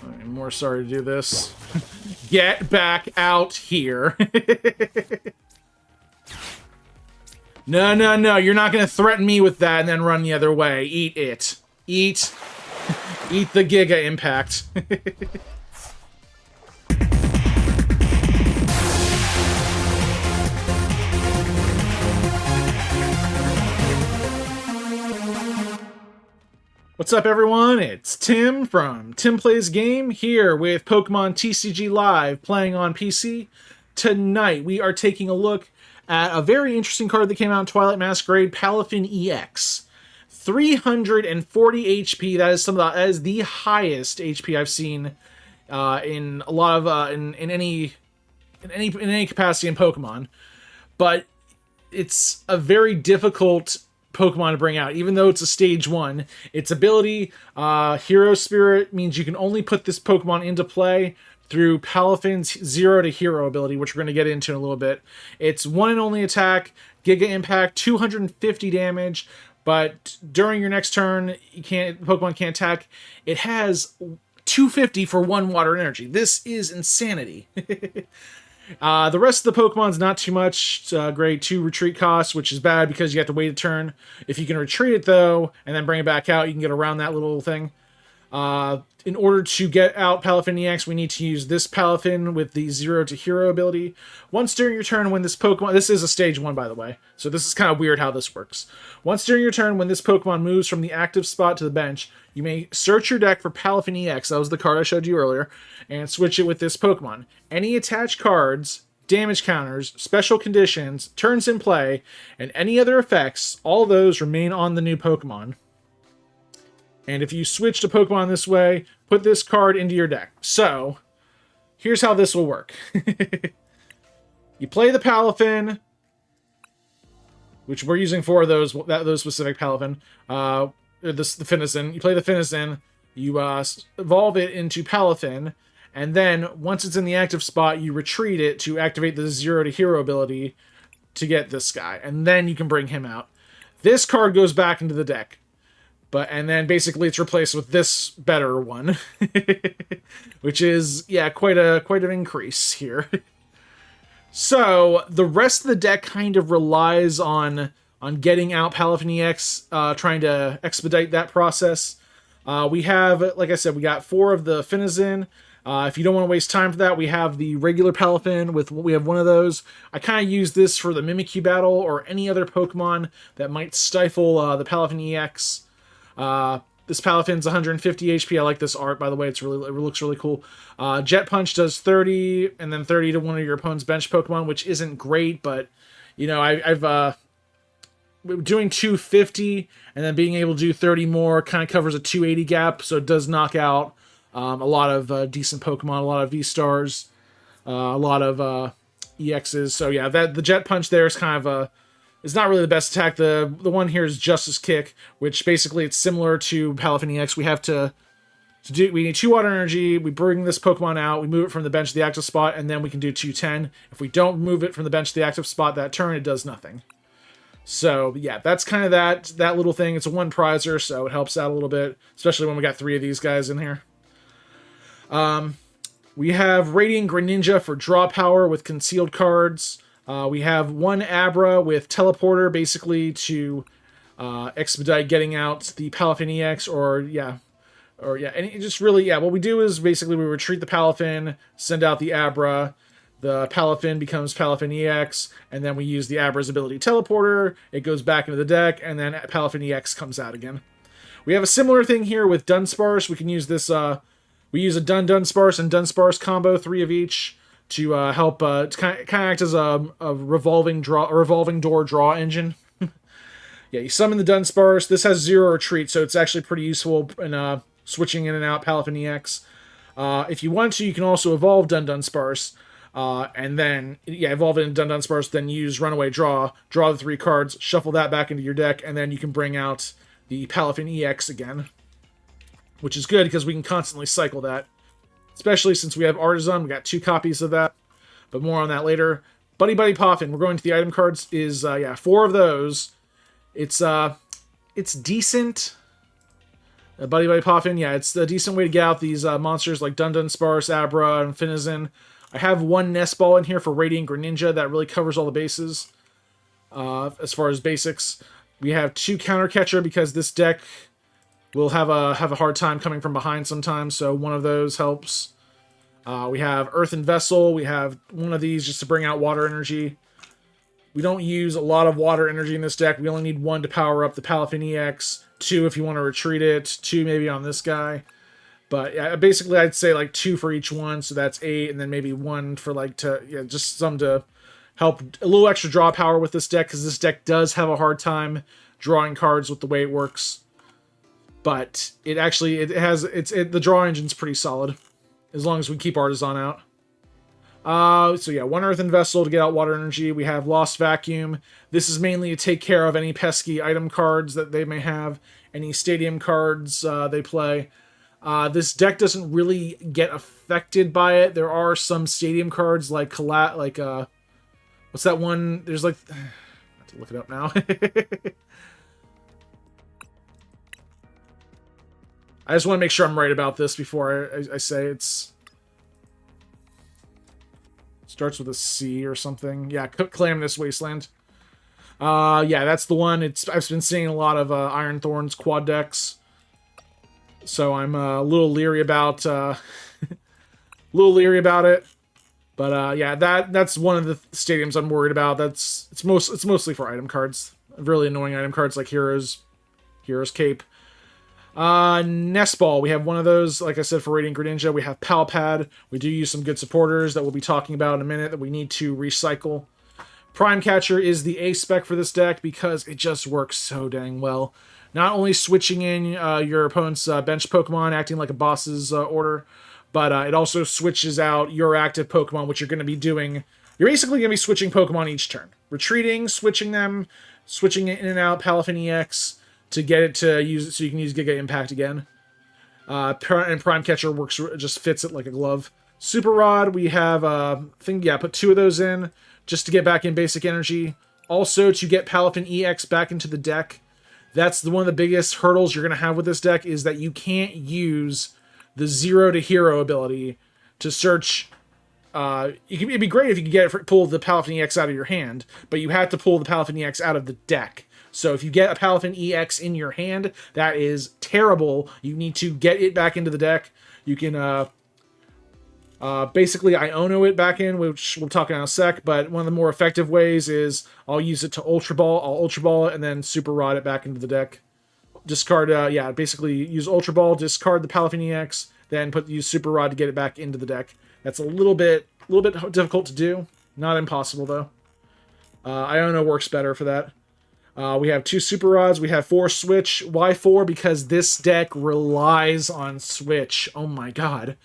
I'm more sorry to do this. Get back out here. No, no, no. You're not going to threaten me with that and then run the other way. Eat it. Eat. Eat the Giga Impact. What's up, everyone? It's Tim from TimPlaysAGame here with Pokemon TCG Live playing on PC. Tonight, we are taking a look at a very interesting card that came out in Twilight Masquerade, Palafin EX. 340 HP. That is the highest HP I've seen in a lot of in any capacity in Pokemon. But it's a very difficult Pokemon to bring out, even though it's a stage 1. Its ability, Hero Spirit, means you can only put this Pokemon into play through Palafin's 0 to Hero ability, which we're going to get into in a little bit. It's one and only attack, Giga Impact, 250 damage, but during your next turn, Pokemon can't attack. It has 250 for 1 water energy. This is insanity. The rest of the Pokemon's not too much. Grade 2 retreat cost, which is bad because you have to wait a turn. If you can retreat it, though, and then bring it back out, you can get around that little thing. In order to get out Palafin EX, we need to use this Palafin with the 0 to Hero ability. Once during your turn, when this Pokemon... This is a stage 1, by the way, so this is kind of weird how this works. Once during your turn, when this Pokemon moves from the active spot to the bench, you may search your deck for Palafin EX, that was the card I showed you earlier, and switch it with this Pokemon. Any attached cards, damage counters, special conditions, turns in play, and any other effects, all those remain on the new Pokemon. And if you switch to Pokemon this way, put this card into your deck. So, here's how this will work. You play the Palafin, which we're using for those specific Palafin, the Finizen. You play the Finizen, you evolve it into Palafin, and then once it's in the active spot, you retreat it to activate the 0 to Hero ability to get this guy, and then you can bring him out. This card goes back into the deck. And then basically it's replaced with this better one, which is, yeah, quite an increase here. So the rest of the deck kind of relies on getting out Palafin EX, trying to expedite that process. We have, like I said, we got 4 of the Finizen. If you don't want to waste time for that, we have the regular Palafin. We have one of those. I kind of use this for the Mimikyu battle or any other Pokemon that might stifle the Palafin EX. This Palafin's 150 HP. I like this art, by the way. It looks really cool. Jet Punch does 30, and then 30 to one of your opponent's bench Pokemon, which isn't great, but, you know, I've doing 250, and then being able to do 30 more kind of covers a 280 gap, so it does knock out a lot of decent Pokemon, a lot of V-Stars, a lot of EXs. So yeah, the Jet Punch there is kind of it's not really the best attack. The one here is Justice Kick, which basically it's similar to Palafin EX. We need 2 water energy, we bring this Pokemon out, we move it from the bench to the active spot, and then we can do 210. If we don't move it from the bench to the active spot that turn, it does nothing. So yeah, that's kind of that little thing. It's a 1 prizer, so it helps out a little bit, especially when we got 3 of these guys in here. We have Radiant Greninja for draw power with concealed cards. We have 1 Abra with Teleporter, basically to expedite getting out the Palafin EX, and it just really, yeah, what we do is basically we retreat the Palafin, send out the Abra, the Palafin becomes Palafin EX, and then we use the Abra's ability Teleporter, it goes back into the deck, and then Palafin EX comes out again. We have a similar thing here with Dunsparce. We can use this, we use a Dunsparce and Dunsparce combo, 3 of each, to help to kind of act as a revolving door draw engine. Yeah, you summon the Dunsparce. This has 0 retreat, so it's actually pretty useful in switching in and out Palafin EX. If you want to, you can also evolve Dunsparce, and then evolve it into Dunsparce, then use Runaway Draw the 3 cards, shuffle that back into your deck, and then you can bring out the Palafin EX again, which is good because we can constantly cycle that. Especially since we have Artazon, we got 2 copies of that, but more on that later. Buddy-Buddy Poffin, we're going to the item cards, is, 4 of those. It's decent, Buddy-Buddy Poffin, yeah, it's a decent way to get out these monsters like Dunsparce, Abra, and Finizen. I have one Nest Ball in here for Radiant Greninja that really covers all the bases. As far as basics, we have 2 Counter Catcher because this deck will have a hard time coming from behind sometimes, so one of those helps. We have Earthen Vessel. We have one of these just to bring out water energy. We don't use a lot of water energy in this deck. We only need 1 to power up the Palafin EX, 2 if you want to retreat it, 2 maybe on this guy. But yeah, basically I'd say like 2 for each one, so that's 8, and then maybe 1 for like just some to help a little extra draw power with this deck, because this deck does have a hard time drawing cards with the way it works. But it actually the draw engine's pretty solid, as long as we keep Artazon out. So yeah, 1 Earthen Vessel to get out water energy. We have Lost Vacuum. This is mainly to take care of any pesky item cards that they may have, any stadium cards they play. This deck doesn't really get affected by it. There are some stadium cards like what's that one? There's like, I have to look it up now. I just want to make sure I'm right about this before I say it's... Starts with a C or something. Yeah, Calamitous Wasteland. Yeah, that's the one. I've been seeing a lot of Iron Thorns quad decks, so I'm a little leery about it. But yeah, that's one of the stadiums I'm worried about. It's mostly for item cards. Really annoying item cards like Hero's Cape. Nest Ball, we have one of those, like I said, for Radiant Greninja. We have Pal Pad. We do use some good supporters that we'll be talking about in a minute that we need to recycle. Prime Catcher is the A spec for this deck because it just works so dang well. Not only switching in your opponent's bench Pokemon, acting like a boss's order, but it also switches out your active Pokemon, which you're going to be doing. You're basically going to be switching Pokemon each turn. Retreating, switching them, switching it in and out, Palafin EX, to get it to use it so you can use Giga Impact again. And Prime Catcher just fits it like a glove. Super Rod, we have, put 2 of those in just to get back in basic energy. Also to get Palafin EX back into the deck. That's one of the biggest hurdles you're going to have with this deck, is that you can't use the 0 to hero ability to search. It'd be great if you could pull the Palafin EX out of your hand, but you have to pull the Palafin EX out of the deck. So if you get a Palafin EX in your hand, that is terrible. You need to get it back into the deck. You can basically Iono it back in, which we'll talk about in a sec, but one of the more effective ways is I'll use it to Ultra Ball. I'll Ultra Ball it and then Super Rod it back into the deck. Discard, basically use Ultra Ball, discard the Palafin EX, then use Super Rod to get it back into the deck. That's a little bit difficult to do. Not impossible, though. Iono works better for that. We have 2 Super Rods. We have 4 Switch. Why 4? Because this deck relies on Switch. Oh my god.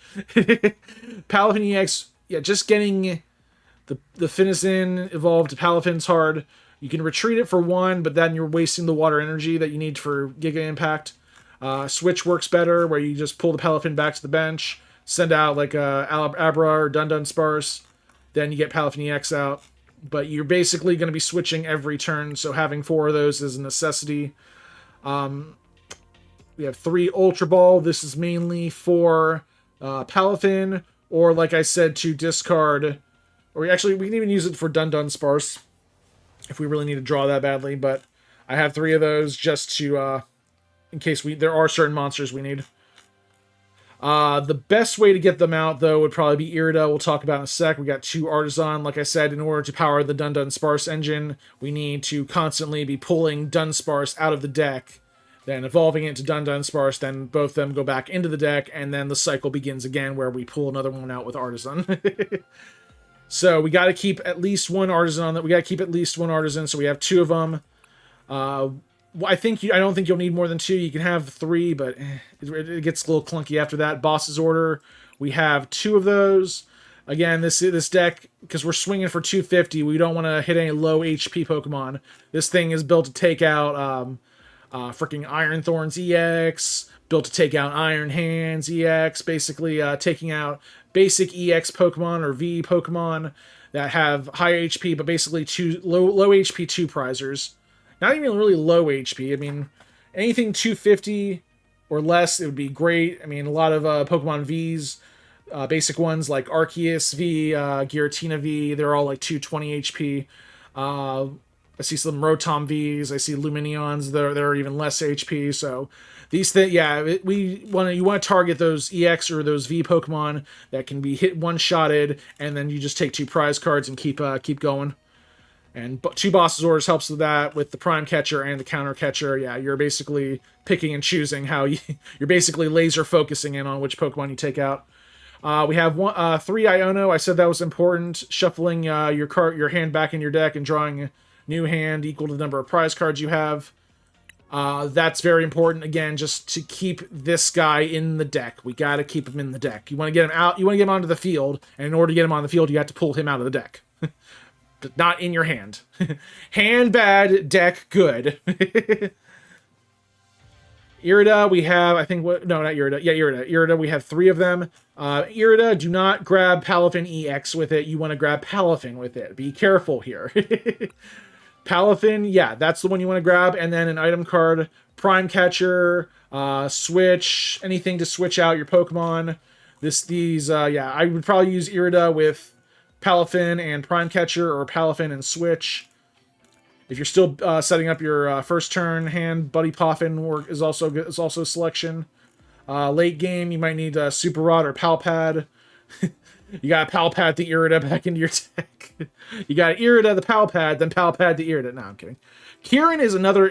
Palafin EX, yeah, just getting the Finizen evolved to Palafin's hard. You can retreat it for 1, but then you're wasting the water energy that you need for Giga Impact. Switch works better, where you just pull the Palafin back to the bench, send out like Abra or Dunsparce, then you get Palafin EX out. But you're basically going to be switching every turn, so having 4 of those is a necessity. We have 3 Ultra Ball. This is mainly for Palafin, or like I said, to discard. Or actually, we can even use it for Dunsparce if we really need to draw that badly. But I have 3 of those just to, in case there are certain monsters we need. The best way to get them out, though, would probably be Irida. We'll talk about in a sec. We got 2 Artazon. Like I said, in order to power the Dunsparce engine, we need to constantly be pulling Dunsparce out of the deck, then evolving it to Dunsparce, then both of them go back into the deck, and then the cycle begins again where we pull another one out with Artazon. So we got to keep at least 1 Artazon. So we have 2 of them. I don't think you'll need more than 2. You can have 3, but it gets a little clunky after that. Boss's Order, we have 2 of those. Again, this deck, because we're swinging for 250, we don't want to hit any low HP Pokemon. This thing is built to take out freaking Iron Thorns EX, built to take out Iron Hands EX, basically taking out basic EX Pokemon or V Pokemon that have high HP, but basically low HP 2 prizers. Not even really low HP. I mean, anything 250 or less, it would be great. I mean, a lot of Pokemon Vs, basic ones like Arceus V, Giratina V, they're all like 220 HP. I see some Rotom Vs. I see Lumineons that are even less HP. So these things, yeah, you want to target those EX or those V Pokemon that can be hit one-shotted, and then you just take 2 prize cards and keep going. And 2 Bossasaurs helps with that, with the Prime Catcher and the Counter Catcher. Yeah, you're basically picking and choosing how you're basically laser focusing in on which Pokemon you take out. We have 3 Iono. I said that was important. Shuffling your hand back in your deck and drawing a new hand equal to the number of prize cards you have. That's very important, again, just to keep this guy in the deck. We got to keep him in the deck. You want to get him out, you want to get him onto the field, and in order to get him on the field, you have to pull him out of the deck. But not in your hand. Hand bad, deck good. Irida, we have, I think, no, not Irida. Yeah, Irida. Irida, we have 3 of them. Irida, do not grab Palafin EX with it. You want to grab Palafin with it. Be careful here. Palafin, yeah, that's the one you want to grab. And then an item card, Prime Catcher, Switch, anything to switch out your Pokemon. Yeah, I would probably use Irida with Palafin and Prime Catcher, or Palafin and Switch. If you're still setting up your first turn hand, Buddy Poffin is also good, is also a selection. Late game, you might need Super Rod or Pal Pad. You got Pal Pad the Irida back into your deck. You got Irida the Pal Pad, then Pal Pad the Irida. No, I'm kidding. Kieran is another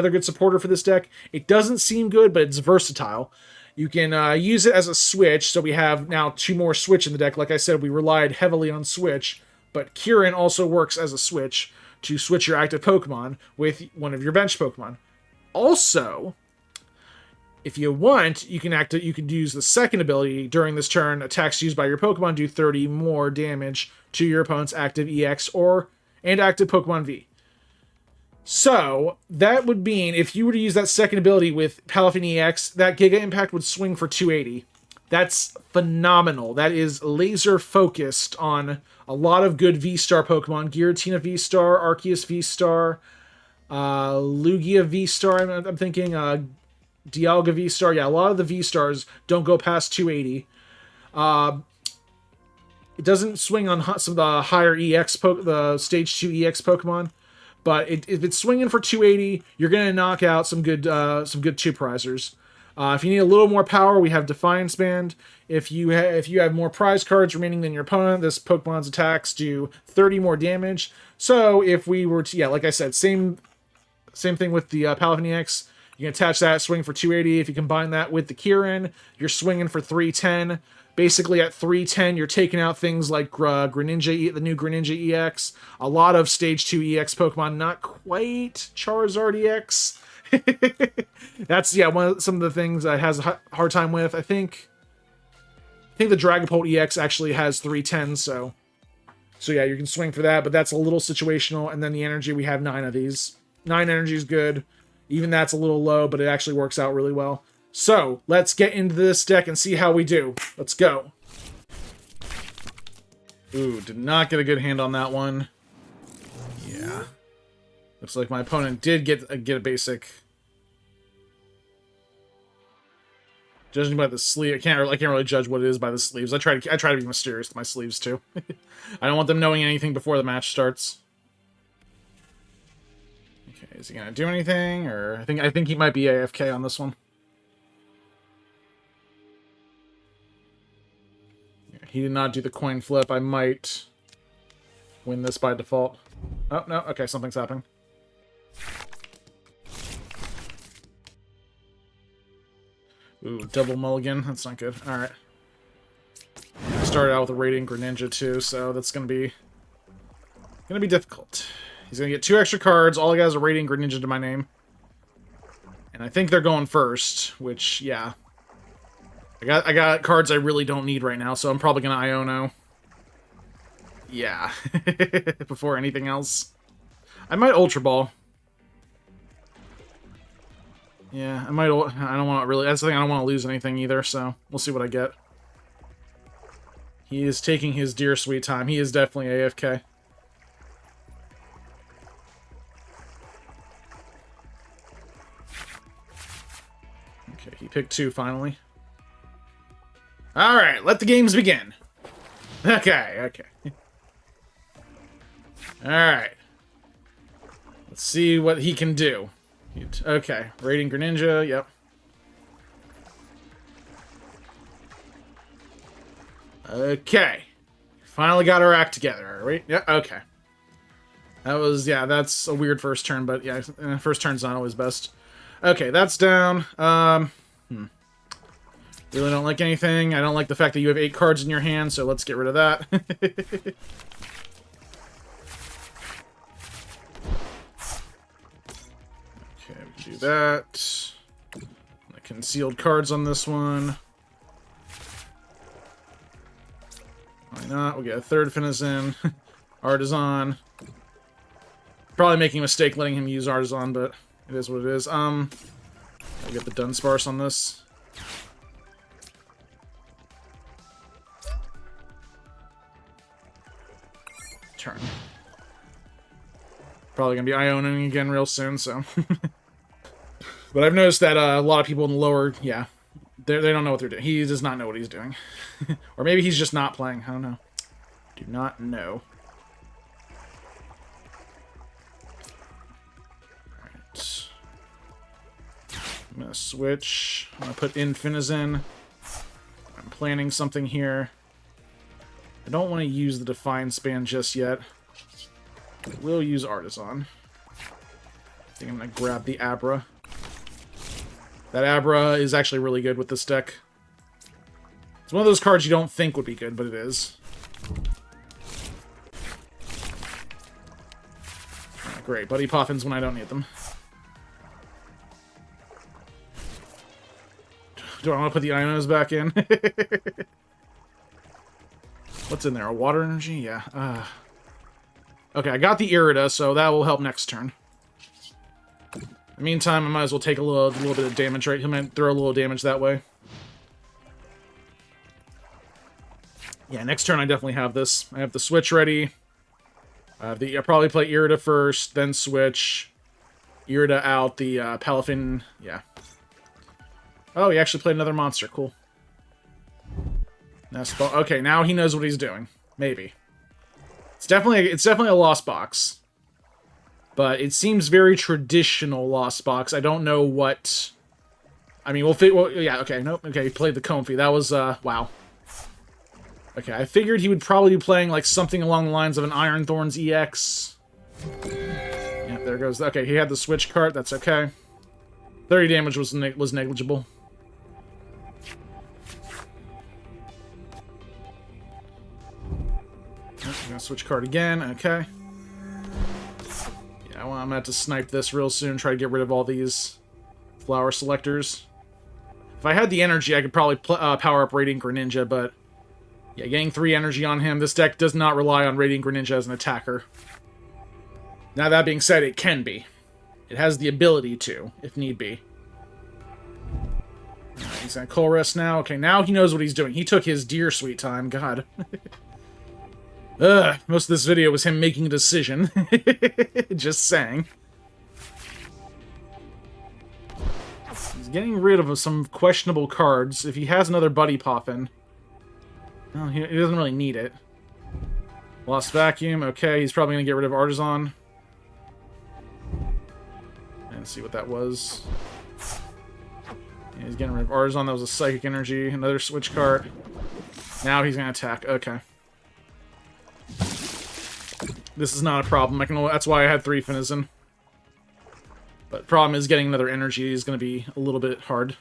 good supporter for this deck. It doesn't seem good, but it's versatile. You can use it as a switch, so we have now 2 more Switch in the deck. Like I said, we relied heavily on Switch, but Kieran also works as a switch to switch your active Pokemon with one of your bench Pokemon. Also, if you want, you can use the second ability during this turn. Attacks used by your Pokemon do 30 more damage to your opponent's active EX and active Pokemon V. So, that would mean, if you were to use that second ability with Palafin EX, that Giga Impact would swing for 280. That's phenomenal. That is laser focused on a lot of good V-Star Pokemon. Giratina V-Star, Arceus V-Star, Lugia V-Star, I'm thinking, Dialga V-Star. Yeah, a lot of the V-Stars don't go past 280. It doesn't swing on some of the higher EX, the Stage 2 EX Pokemon. But if it's swinging for 280, you're going to knock out some good 2-prizers. If you need a little more power, we have Defiance Band. If you have more prize cards remaining than your opponent, this Pokemon's attacks do 30 more damage. So if we were to, yeah, like I said, same thing with the Palafin EX. You can attach that, swing for 280. If you combine that with the Kieran, you're swinging for 310. Basically, at 310, you're taking out things like the new Greninja EX, a lot of Stage 2 EX Pokemon, not quite Charizard EX. That's, yeah, some of the things I has a hard time with. I think the Dragapult EX actually has 310, so yeah, you can swing for that, but that's a little situational. And then the energy, we have 9 of these. 9 energy is good. Even that's a little low, but it actually works out really well. So, let's get into this deck and see how we do. Let's go. Ooh, did not get a good hand on that one. Yeah. Looks like my opponent did get a basic. Judging by the sleeve, I can't really judge what it is by the sleeves. I try to be mysterious with my sleeves too. I don't want them knowing anything before the match starts. Okay, is he gonna do anything? Or I think he might be AFK on this one. He did not do the coin flip. I might win this by default. Oh, no. Okay, something's happening. Ooh, double mulligan. That's not good. Alright. Started out with a Radiant Greninja, too, so that's gonna be difficult. He's gonna get 2 extra cards. All he got is a Radiant Greninja to my name. And I think they're going first, which, yeah. I got cards I really don't need right now, so I'm probably gonna Iono. Yeah. Before anything else. I might Ultra Ball. Yeah, I might. I don't want to really. That's the thing. I don't want to lose anything either, so we'll see what I get. He is taking his dear sweet time. He is definitely AFK. Okay, He picked 2 finally. Alright, let the games begin. Okay. Alright. Let's see what he can do. Okay, Radiant Greninja, yep. Okay. Finally got our act together, right? Yeah, okay. That was, yeah, that's a weird first turn, but yeah, first turn's not always best. Okay, that's down. Really don't like anything. I don't like the fact that you have 8 cards in your hand, so let's get rid of that. Okay, we can do that. Concealed cards on this one. Why not? We'll get a 3rd Finizen. Artazon. Probably making a mistake letting him use Artazon, but it is what it is. I'll get the Dunsparce on this. Turn. Probably gonna be Ionoing again real soon, so. But I've noticed that a lot of people in the lower, yeah, they don't know what they're doing. He does not know what he's doing. Or maybe he's just not playing. I don't know. Do not know. Alright. I'm gonna switch. I'm gonna put in Finizen. I'm planning something here. I don't want to use the Defiance Band just yet. I will use Artazon. I think I'm going to grab the Abra. That Abra is actually really good with this deck. It's one of those cards you don't think would be good, but it is. Great. Buddy Poffins when I don't need them. Do I want to put the Ionos back in? What's in there? A water energy? Yeah. Okay, I got the Irida, so that will help next turn. In the meantime, I might as well take a little bit of damage, right? He might throw a little damage that way. Yeah, next turn I definitely have this. I have the switch ready. I'll probably play Irida first, then switch. Irida out, the Palafin... Yeah. Oh, he actually played another monster. Cool. Nest Ball. Okay, now he knows what he's doing. Maybe. It's definitely a Lost Box. But it seems very traditional Lost Box. I don't know what... I mean, well, yeah, okay, nope. Okay, he played the Comfy. That was, wow. Okay, I figured he would probably be playing, like, something along the lines of an Iron Thorns EX. Yeah, there goes... Okay, he had the switch card. That's okay. 30 damage was negligible. I'm gonna switch card again. Okay. Yeah, well, I'm gonna have to snipe this real soon. Try to get rid of all these flower selectors. If I had the energy, I could probably power up Radiant Greninja, but yeah, getting 3 energy on him. This deck does not rely on Radiant Greninja as an attacker. Now, that being said, it can be. It has the ability to, if need be. Alright, he's gonna Coal Rest now. Okay, now he knows what he's doing. He took his dear sweet time. God. Ugh, most of this video was him making a decision. Just saying. He's getting rid of some questionable cards. If he has another Buddy Poffin. Well, he doesn't really need it. Lost Vacuum. Okay, he's probably going to get rid of Artazon. And see what that was. Yeah, he's getting rid of Artazon. That was a Psychic Energy. Another switch card. Now he's going to attack. Okay. This is not a problem. That's why I had 3 Finizen. But problem is getting another energy is going to be a little bit hard.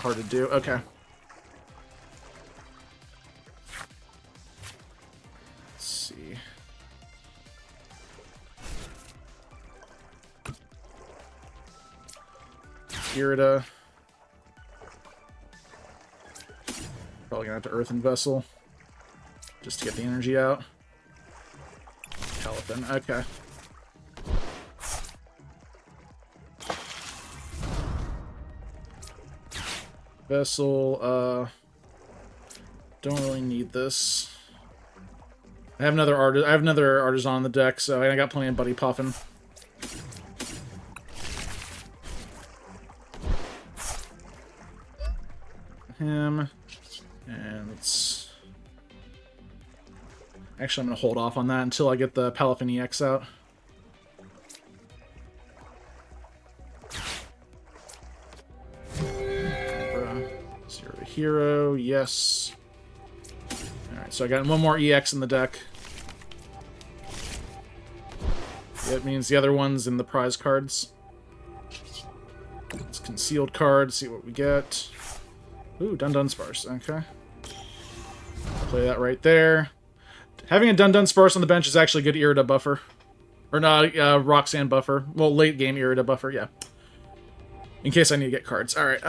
Hard to do. Okay. Let's see. Irida. Probably gonna have to Earthen Vessel. Just to get the energy out. Palafin, okay. Vessel, don't really need this. I have another Artazon on the deck, so I got plenty of Buddy Poffin. him. And let's... Actually, I'm going to hold off on that until I get the Palafin EX out. Abra, Zero to Hero, yes. Alright, so I got one more EX in the deck. That means the other one's in the prize cards. It's concealed card, see what we get. Ooh, Dunsparce, okay. Play that right there. Having a Dunsparce on the bench is actually a good Irida buffer. Or not, Roxanne buffer. Well, late game Irida buffer, yeah. In case I need to get cards. Alright,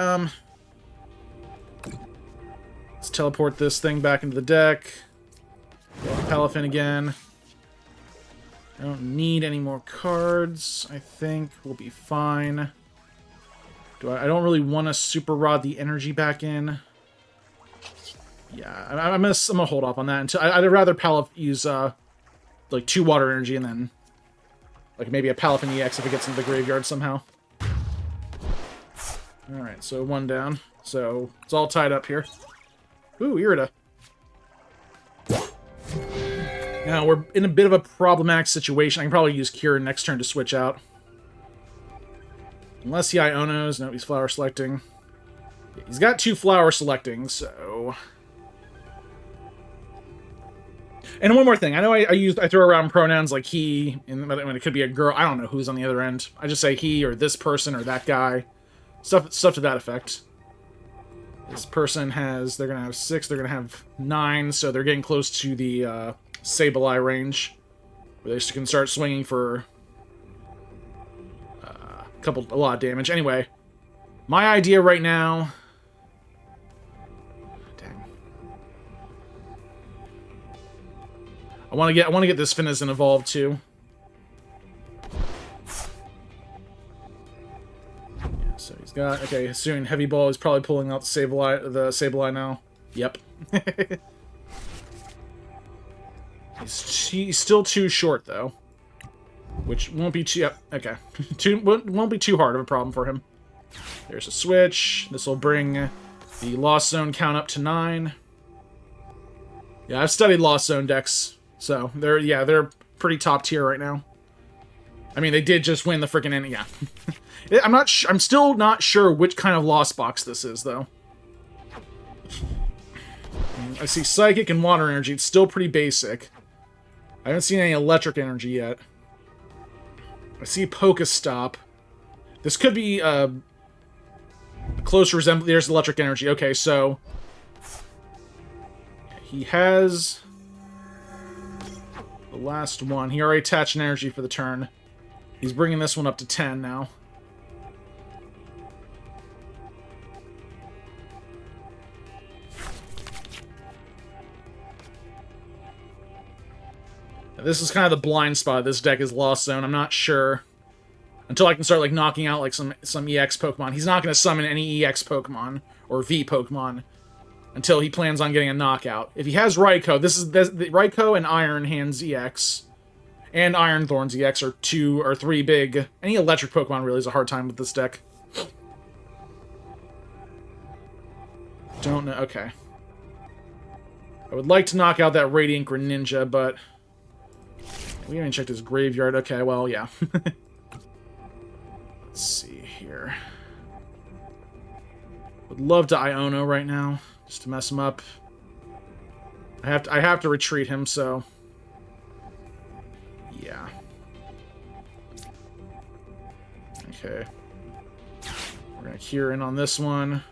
let's teleport this thing back into the deck. Palafin again. I don't need any more cards. I think we'll be fine. I don't really want to Super Rod the energy back in. Yeah, I'm gonna hold off on that until I'd rather use like 2 water energy and then like maybe a Palafin EX if it gets into the graveyard somehow. All right, so 1 down. So it's all tied up here. Ooh, Irida. Now we're in a bit of a problematic situation. I can probably use Kieran next turn to switch out. Unless he Ionos. No, he's flower selecting. Yeah, he's got 2 flower selecting, so... And one more thing. I know I throw around pronouns like he, and when it could be a girl. I don't know who's on the other end. I just say he, or this person, or that guy. Stuff to that effect. This person has... They're going to have 6. They're going to have 9, so they're getting close to the Sableye range. Where they can start swinging for... a lot of damage. Anyway, my idea right now... Dang. I want to get this Finizen evolved too. Yeah, so he's got... Okay, soon Heavy Ball is probably pulling out the Sableye now. Yep. He's still too short though. Which won't be too... Yep, okay. Won't be too hard of a problem for him. There's a switch. This will bring the Lost Zone count up to 9. Yeah, I've studied Lost Zone decks, so they're pretty top tier right now. I mean, they did just win the freaking end. Yeah, I'm still not sure which kind of Lost Box this is, though. I see Psychic and Water Energy. It's still pretty basic. I haven't seen any Electric Energy yet. I see Pokestop. This could be a close resemblance. There's Electric Energy. Okay, so he has the last one. He already attached an energy for the turn. He's bringing this one up to 10 now. This is kind of the blind spot of this deck is Lost Zone. I'm not sure. Until I can start like knocking out like some EX Pokemon. He's not going to summon any EX Pokemon or V Pokemon until he plans on getting a knockout. If he has Raikou, the Raikou and Iron Hands EX and Iron Thorns EX are 2 or 3 big. Any electric Pokemon really is a hard time with this deck. Don't know. Okay. I would like to knock out that Radiant Greninja, but we haven't checked his graveyard. Okay, well, yeah. Let's see here. Would love to Iono right now, just to mess him up. I have to retreat him, so yeah. Okay. We're gonna cure in on this one.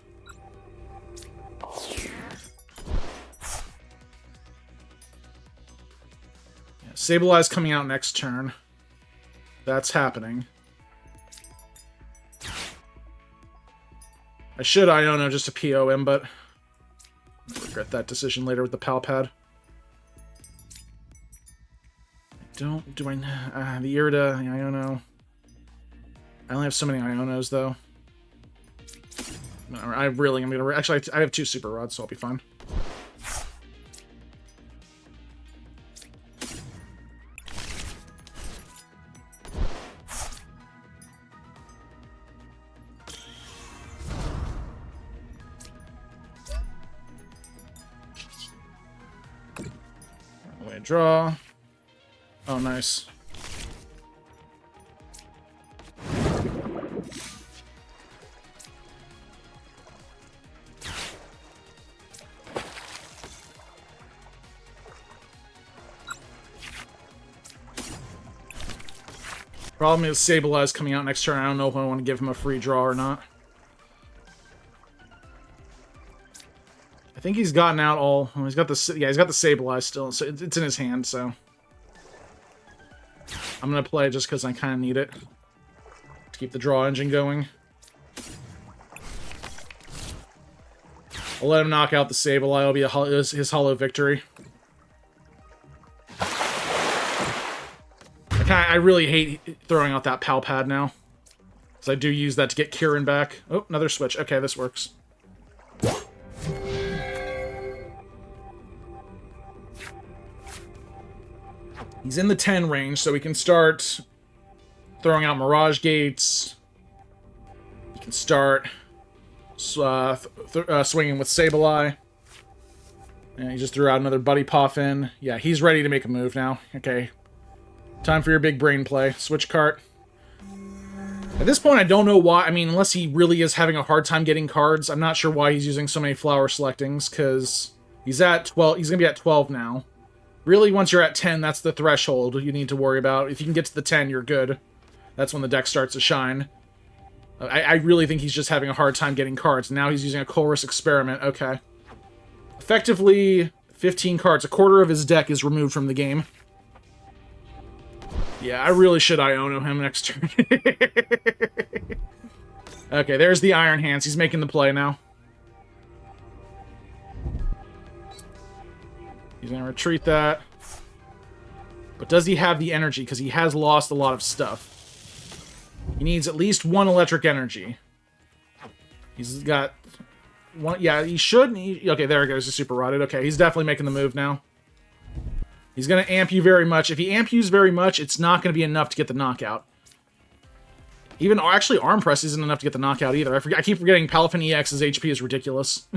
Sableye's coming out next turn. That's happening. I should Iono just to POM, but I'll regret that decision later with the Pal Pad. The Irida, the Iono. I only have so many Ionos, though. I'm gonna... Actually, I have 2 Super Rods, so I'll be fine. Anyway, draw. Oh, nice. Problem is Sableye coming out next turn. I don't know if I want to give him a free draw or not. I think he's gotten out all... Well, he's got the... Yeah, he's got the Sableye still, so it's in his hand, so... I'm going to play just because I kind of need it. To keep the draw engine going. I'll let him knock out the Sableye. It'll be his hollow victory. I really hate throwing out that Pal Pad now. Because I do use that to get Kieran back. Oh, another switch. Okay, this works. He's in the 10 range, so we can start throwing out Mirage Gates. We can start swinging with Sableye. And he just threw out another Buddy Poffin. Yeah, he's ready to make a move now. Okay. Time for your big brain play. Switch cart. At this point, I don't know why. I mean, unless he really is having a hard time getting cards, I'm not sure why he's using so many flower selectings, because he's at 12. He's going to be at 12 now. Really, once you're at 10, that's the threshold you need to worry about. If you can get to the 10, you're good. That's when the deck starts to shine. I really think he's just having a hard time getting cards. Now he's using a Colress Experiment. Okay. Effectively, 15 cards. A quarter of his deck is removed from the game. Yeah, I really should Iono him next turn. Okay, there's the Iron Hands. He's making the play now. He's going to retreat that. But does he have the energy? Because he has lost a lot of stuff. He needs at least one electric energy. He's got one. Yeah, he should. Okay, there it goes. He's super rotted. Okay, he's definitely making the move now. He's going to amp you very much. If he amp yous very much, it's not going to be enough to get the knockout. Even, actually, Arm Press isn't enough to get the knockout either. I keep forgetting Palafin EX's HP is ridiculous.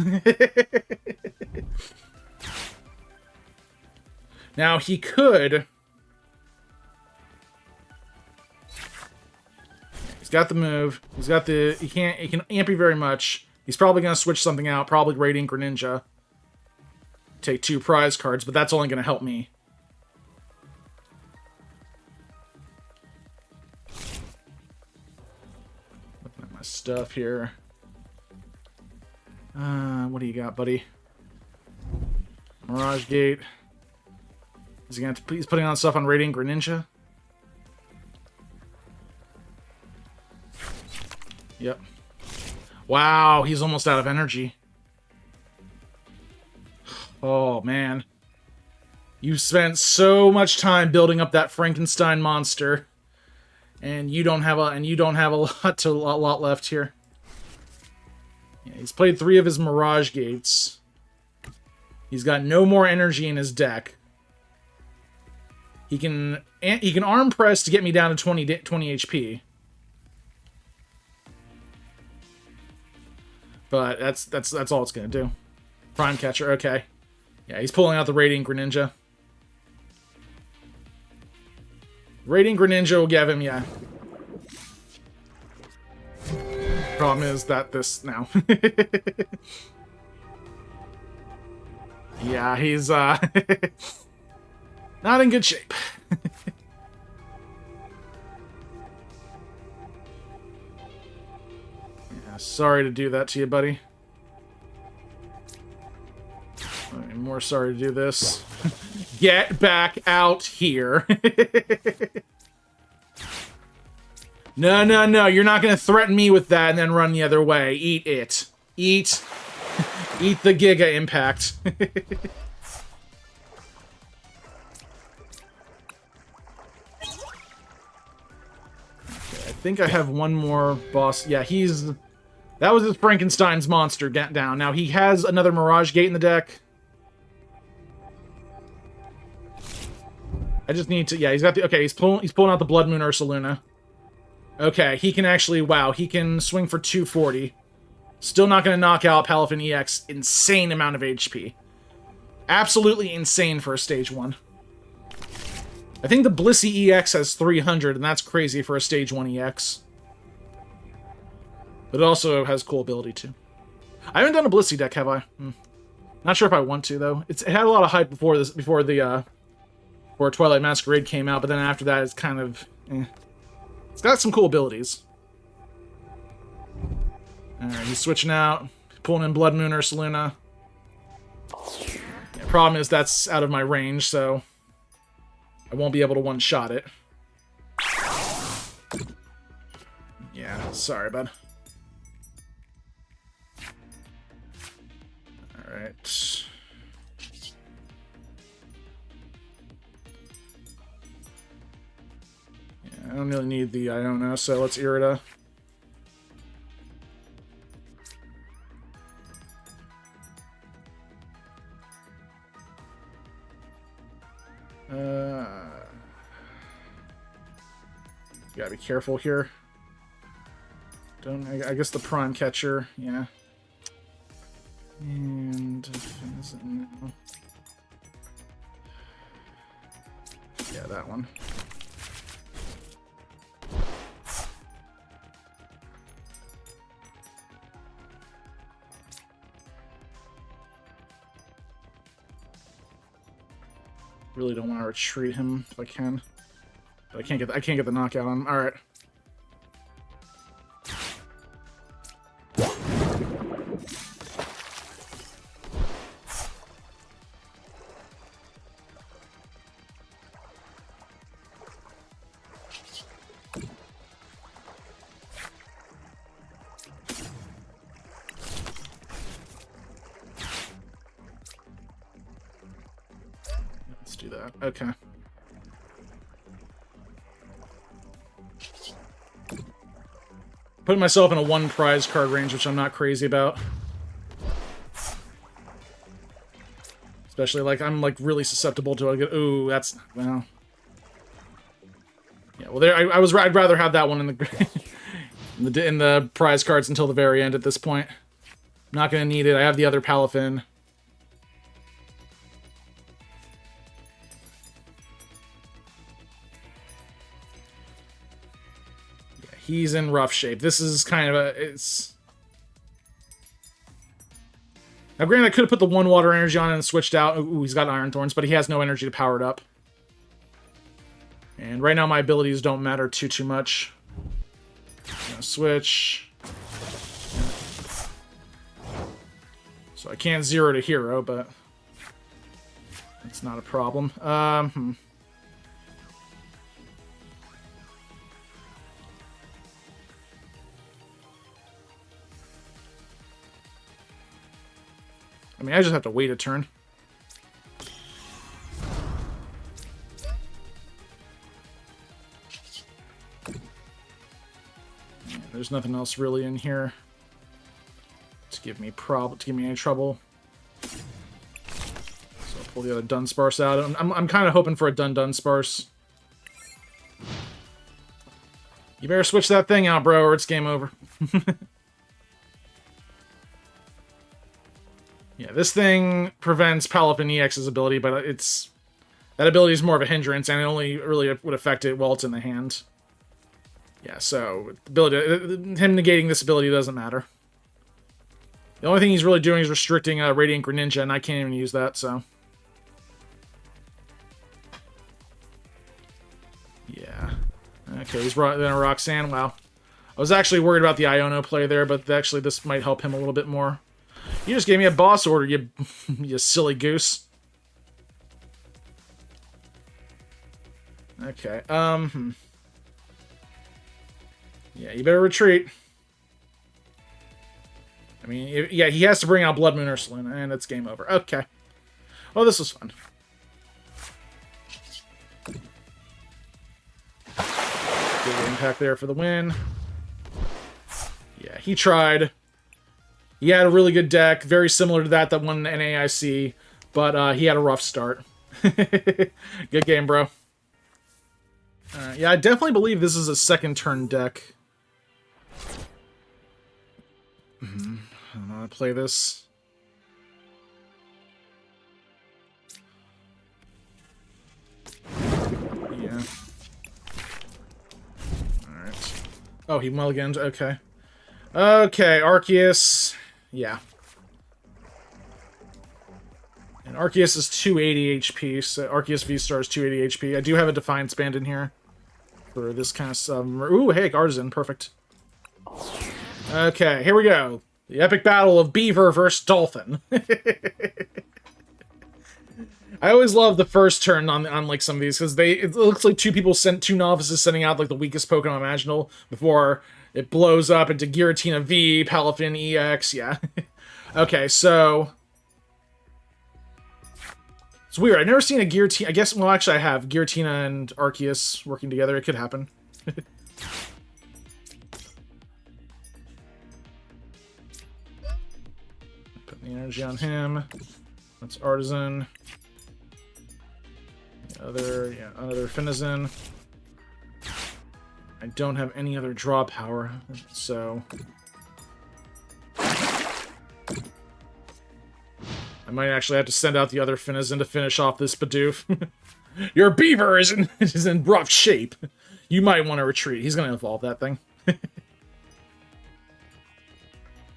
Now, he could... He's got the move. He's got the... He can amp you very much. He's probably going to switch something out. Probably Radiant Greninja. Take 2 prize cards, but that's only going to help me. Looking at my stuff here. What do you got, buddy? Mirage Gate. Is he going to... He's putting on stuff on Radiant Greninja? Yep. Wow, he's almost out of energy. Oh, man. You spent so much time building up that Frankenstein monster. And you don't have a lot left here. Yeah, he's played 3 of his Mirage Gates. He's got no more energy in his deck. He can arm press to get me down to 20 HP. But that's all it's gonna do. Prime Catcher, okay. Yeah, he's pulling out the Radiant Greninja. Radiant Greninja will give him, yeah. Problem is that this now. Yeah, he's not in good shape. Yeah, sorry to do that to you, buddy. I'm more sorry to do this. Get back out here. No, no, no. You're not going to threaten me with that and then run the other way. Eat it. Eat. Eat the Giga Impact. Okay, I think I have one more boss. Yeah, he's... That was his Frankenstein's monster down. Now, he has another Mirage Gate in the deck. I just need to... Yeah, he's got the... Okay, he's pulling out the Blood Moon Ursaluna. Okay, he can actually... Wow, he can swing for 240. Still not going to knock out Palafin EX. Insane amount of HP. Absolutely insane for a stage 1. I think the Blissey EX has 300, and that's crazy for a Stage 1 EX. But it also has cool ability, too. I haven't done a Blissey deck, have I? Not sure if I want to, though. It had a lot of hype before Twilight Masquerade came out, but then after that, it's kind of... It's got some cool abilities. Alright, he's switching out. Pulling in Blood Moon or Ursaluna. Yeah, problem is that's out of my range, so... I won't be able to one-shot it. Yeah, sorry, bud. Alright. Yeah, I don't really need the Iono, so let's Irida. Gotta be careful here. I guess the Prime Catcher, yeah. And Finizen now. Yeah, that one. Really don't want to retreat him if I can. But I can't get the knockout on him. Alright. Let's do that. Okay. Putting myself in a one prize card range, which I'm not crazy about. Especially, like, I'm, like, really susceptible to it. Ooh, that's... well... Yeah, well, there... I'd rather have that one in the... in the prize cards until the very end at this point. I'm not gonna need it. I have the other Palafin. He's in rough shape. This is kind of a... It's... Now, granted, I could have put the one water energy on and switched out. Ooh, he's got Iron Thorns, but he has no energy to power it up. And right now, my abilities don't matter too much. Switch. So I can't zero to hero, but... That's not a problem. I mean, I just have to wait a turn. Yeah, there's nothing else really in here to give me any trouble. So I'll pull the other Dunsparce out. I'm kind of hoping for a Dunsparce. You better switch that thing out, bro, or it's game over. Yeah, this thing prevents Palafin EX's ability, but that ability is more of a hindrance, and it only really would affect it while it's in the hand. Yeah, so him negating this ability doesn't matter. The only thing he's really doing is restricting Radiant Greninja, and I can't even use that, so... Yeah. Okay, he's then a Roxanne. Wow. I was actually worried about the Iono play there, but actually this might help him a little bit more. You just gave me a boss order, you, you silly goose. Okay, yeah, you better retreat. I mean, yeah, he has to bring out Blood Moon or Ursaluna, and it's game over. Okay. Well, this was fun. Good impact there for the win. Yeah, he tried. He had a really good deck, very similar to that won NAIC, but he had a rough start. Good game, bro. Yeah, I definitely believe this is a second turn deck. I'm gonna play this. Oh, he mulliganed. Okay. Okay, Arceus. Yeah. And Arceus is 280 HP, so Arceus V-Star is 280 HP. I do have a Defiance Band in here for this kind of stuff. Ooh, hey, Artazon. Perfect. Okay, here we go. The epic battle of Beaver versus Dolphin. I always love the first turn on like some of these, because it looks like two novices sending out like the weakest Pokemon imaginable before it blows up into Giratina V, Palafin EX, yeah. Okay, so it's weird. I've never seen a Giratina. I guess, well, actually, I have Giratina and Arceus working together. It could happen. Put the energy on him. That's Artazon. Another Finizen. I don't have any other draw power, so I might actually have to send out the other Finizen to finish off this Bidoof. Your Beaver is in rough shape. You might want to retreat. He's going to evolve that thing.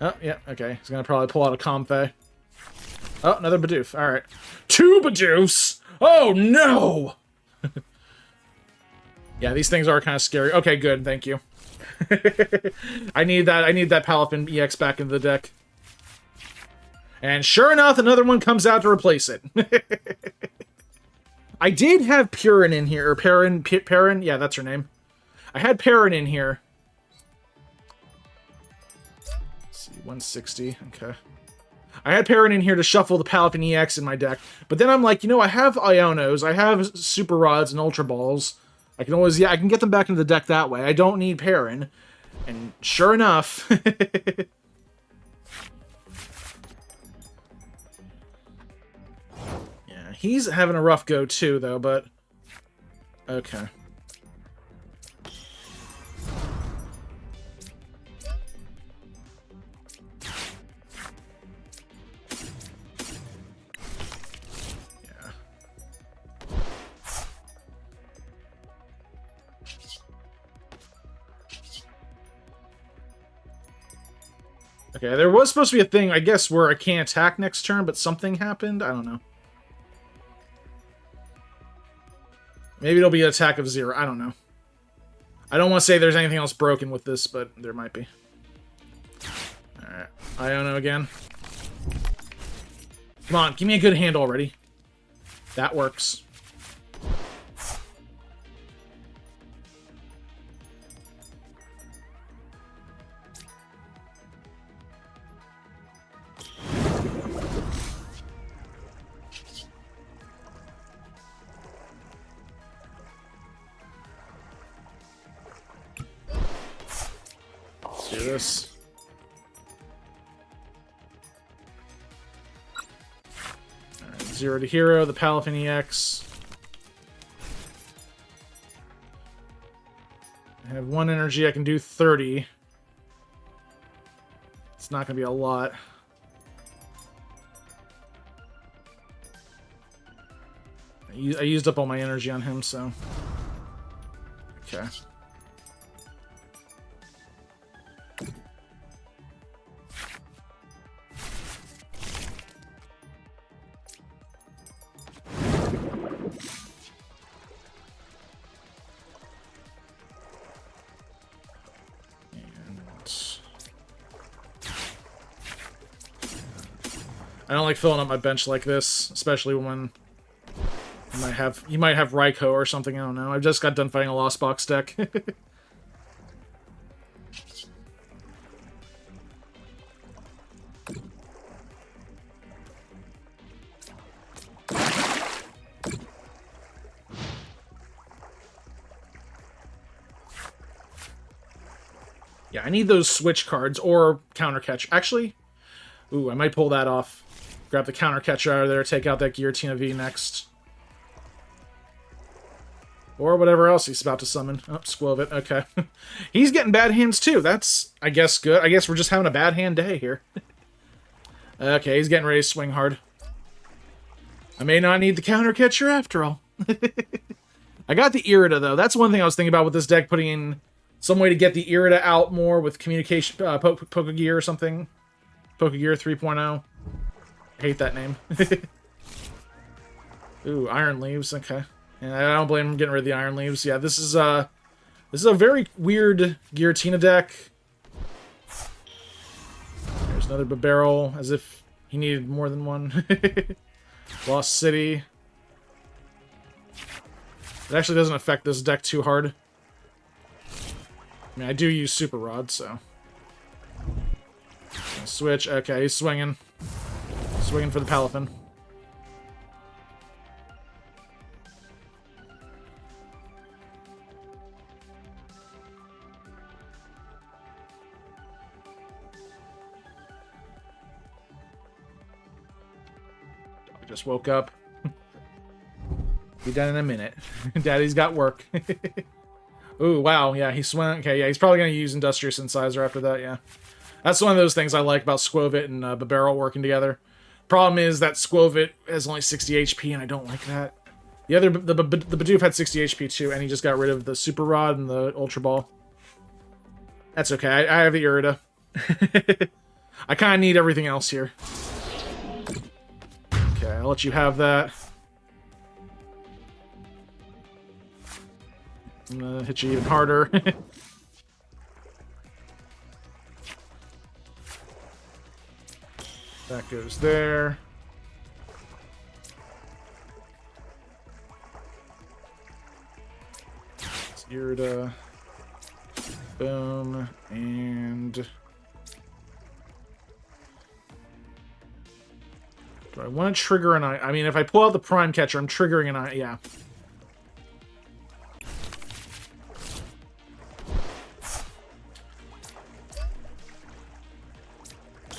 Oh, yeah, okay. He's going to probably pull out a Comfey. Oh, another Bidoof. All right. 2 Bidoofs! Oh, no! Yeah, these things are kind of scary. Okay, good. Thank you. I need that Palafin EX back in the deck. And sure enough, another one comes out to replace it. I did have Purin in here, or Perrin, yeah, that's her name. I had Perrin in here. Let's see, 160, okay. I had Perrin in here to shuffle the Palafin EX in my deck, but then I'm like, you know, I have Ionos, I have Super Rods and Ultra Balls. I can always, yeah, I can get them back into the deck that way. I don't need Perrin. And sure enough... yeah, he's having a rough go too, though, but... okay. Okay, there was supposed to be a thing, I guess, where I can't attack next turn, but something happened? I don't know. Maybe it'll be an attack of 0. I don't know. I don't want to say there's anything else broken with this, but there might be. Alright. Iono again. Come on, give me a good hand already. That works. Do this. Alright, 0 to hero, the Palafin EX. I have 1 energy, I can do 30. It's not gonna be a lot. I used up all my energy on him, so... okay. I don't like filling up my bench like this, especially when you might have Raikou or something, I don't know. I've just got done fighting a Lost Box deck. Yeah, I need those Switch cards or Counter Catch. Actually, ooh, I might pull that off. Grab the Counter Catcher out of there, take out that Giratina V next. Or whatever else he's about to summon. Oh, Squovit, okay. He's getting bad hands too. That's, I guess, good. I guess we're just having a bad hand day here. Okay, he's getting ready to swing hard. I may not need the Counter Catcher after all. I got the Irida, though. That's one thing I was thinking about with this deck, putting in Some way to get the Irida out more with communication, Pokegear or something. Pokegear 3.0. I hate that name. Ooh, Iron Leaves, okay. And I don't blame him getting rid of the Iron Leaves. Yeah, this is a very weird Giratina deck. There's another Barrel, as if he needed more than one. Lost City. It actually doesn't affect this deck too hard. I mean, I do use Super Rod, so... Switch. Okay, he's swinging. Swinging for the Palafin. Dog just woke up. Be done in a minute. Daddy's got work. Ooh, wow. Yeah, he swung. Okay, yeah, he's probably going to use Industrious Incisor after that, yeah. That's one of those things I like about Squovit and Barrel working together. Problem is that Squovit has only 60 HP, and I don't like that. The Bidoof had 60 HP too, and he just got rid of the Super Rod and the Ultra Ball. That's okay. I have the Irida. I kind of need everything else here. Okay, I'll let you have that. I'm gonna hit you even harder. That goes there. It's Irida. Boom. And... do I want to trigger an eye? I mean, if I pull out the Prime Catcher, I'm triggering an eye. Yeah.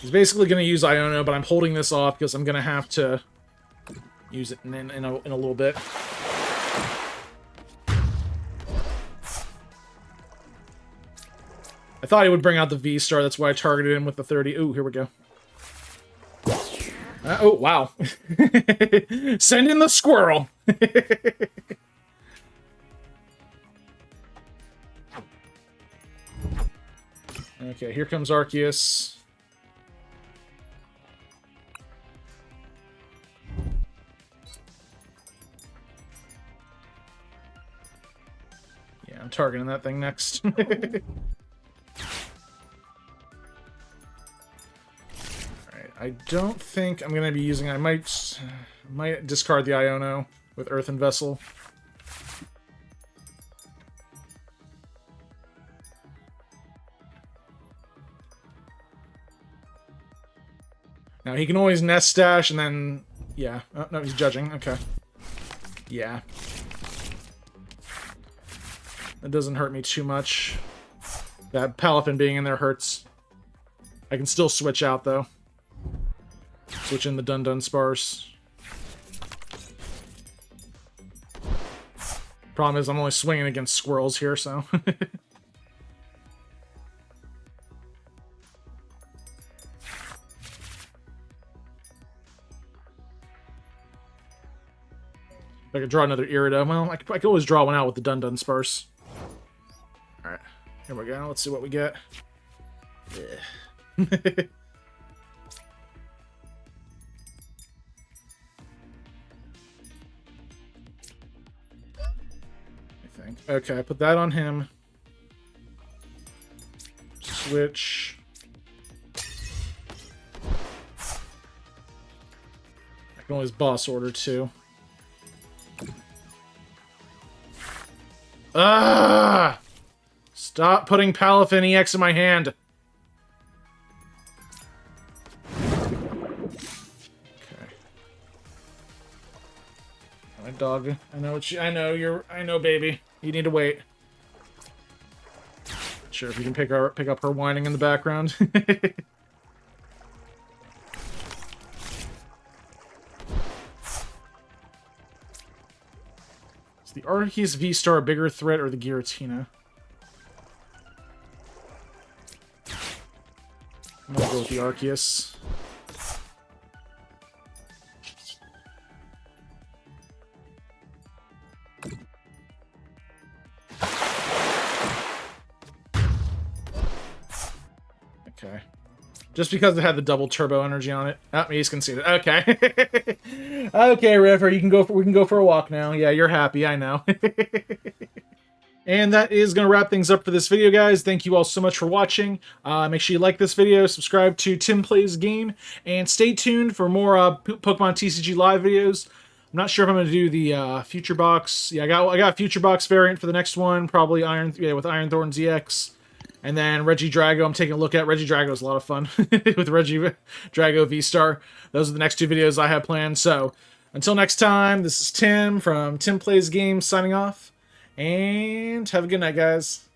He's basically going to use Iono, but I'm holding this off because I'm going to have to use it in a little bit. I thought he would bring out the V-Star, that's why I targeted him with the 30. Ooh, here we go. Oh, wow. Send in the squirrel! Okay, here comes Arceus. Yeah, I'm targeting that thing next. I don't think I'm going to be using... I might discard the Iono with Earthen Vessel. Now, he can always Nest Stash and then... yeah. Oh, no, he's judging. Okay. Yeah. That doesn't hurt me too much. That Palafin being in there hurts. I can still switch out, though. Switch in the Dunsparce. Problem is, I'm only swinging against squirrels here, so... If I could draw another Irida. Well, I could always draw one out with the Dunsparce. Alright, here we go. Let's see what we get. Yeah. Okay, I put that on him. Switch. I can always boss order too. Ah! Stop putting Palafin EX in my hand. Dog. I know what you... I know, baby. You need to wait. Not sure if you can pick up her whining in the background. Is the Arceus V-Star a bigger threat or the Giratina? I'm gonna go with the Arceus. Okay. Just because it had the double turbo energy on it. Oh, he's conceded. Okay. Okay, River, we can go for a walk now. Yeah, you're happy, I know. And that is going to wrap things up for this video, guys. Thank you all so much for watching. Make sure you like this video, subscribe to TimPlaysAGame, and stay tuned for more Pokemon TCG live videos. I'm not sure if I'm going to do the Future Box. Yeah, I got a Future Box variant for the next one, probably with Iron Thorn ZX. And then Regidrago, I'm taking a look at. Regidrago is a lot of fun with Regidrago V-Star. Those are the next two videos I have planned. So, until next time, this is Tim from TimPlaysAGame signing off. And have a good night, guys.